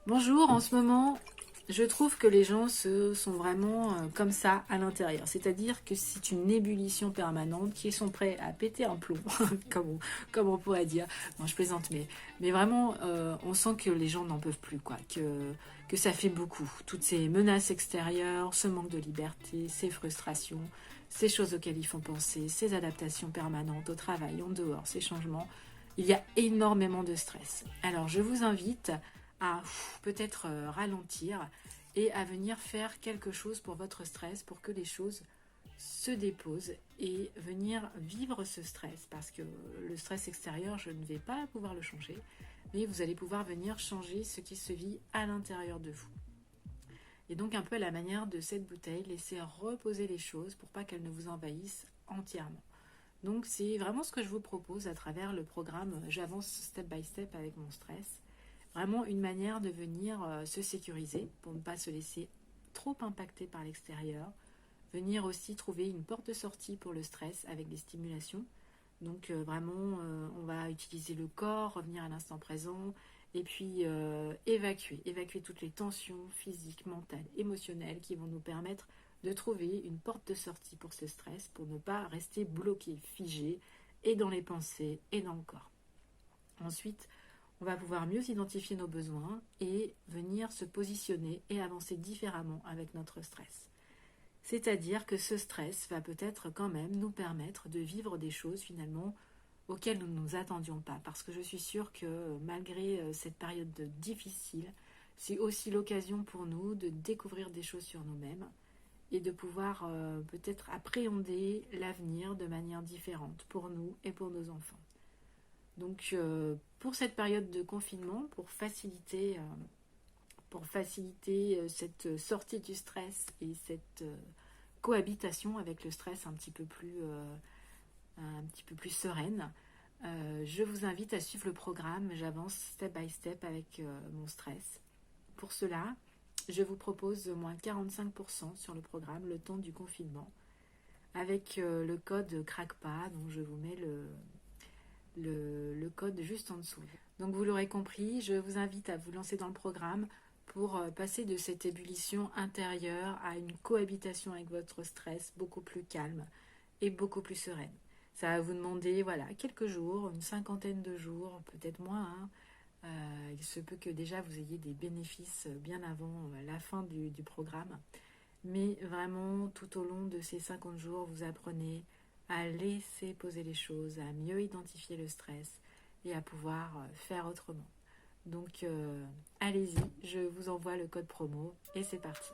Bonjour, en ce moment, je trouve que les gens sont vraiment comme ça à l'intérieur. C'est-à-dire que c'est une ébullition permanente, qui sont prêts à péter un plomb, comme on pourrait dire. Non, je plaisante, mais vraiment, on sent que les gens n'en peuvent plus, quoi. Que ça fait beaucoup. Toutes ces menaces extérieures, ce manque de liberté, ces frustrations, ces choses auxquelles ils font penser, ces adaptations permanentes au travail, en dehors, ces changements. Il y a énormément de stress. Alors, je vous invite à peut-être ralentir et à venir faire quelque chose pour votre stress, pour que les choses se déposent et venir vivre ce stress, parce que le stress extérieur, je ne vais pas pouvoir le changer, mais vous allez pouvoir venir changer ce qui se vit à l'intérieur de vous. Et donc un peu à la manière de cette bouteille, laissez reposer les choses pour pas qu'elles ne vous envahissent entièrement. Donc c'est vraiment ce que je vous propose à travers le programme J'avance step by step avec mon stress. Vraiment une manière de venir se sécuriser pour ne pas se laisser trop impacter par l'extérieur. Venir aussi trouver une porte de sortie pour le stress avec des stimulations. Donc vraiment, on va utiliser le corps, revenir à l'instant présent et puis évacuer toutes les tensions physiques, mentales, émotionnelles qui vont nous permettre de trouver une porte de sortie pour ce stress, pour ne pas rester bloqué, figé, et dans les pensées et dans le corps. Ensuite, on va pouvoir mieux identifier nos besoins et venir se positionner et avancer différemment avec notre stress. C'est-à-dire que ce stress va peut-être quand même nous permettre de vivre des choses finalement auxquelles nous ne nous attendions pas. Parce que je suis sûre que malgré cette période difficile, c'est aussi l'occasion pour nous de découvrir des choses sur nous-mêmes et de pouvoir peut-être appréhender l'avenir de manière différente pour nous et pour nos enfants. Donc pour cette période de confinement, pour faciliter cette sortie du stress et cette cohabitation avec le stress un petit peu plus sereine, je vous invite à suivre le programme J'avance step by step avec mon stress. Pour cela, je vous propose moins 45% sur le programme le temps du confinement avec le code CRACPA, donc je vous mets le code juste en dessous. Donc vous l'aurez compris, je vous invite à vous lancer dans le programme pour passer de cette ébullition intérieure à une cohabitation avec votre stress beaucoup plus calme et beaucoup plus sereine. Ça va vous demander quelques jours, une cinquantaine de jours, peut-être moins. Il se peut que déjà vous ayez des bénéfices bien avant la fin du programme. Mais vraiment, tout au long de ces 50 jours, vous apprenez à laisser poser les choses, à mieux identifier le stress et à pouvoir faire autrement. Donc, allez-y, je vous envoie le code promo et c'est parti.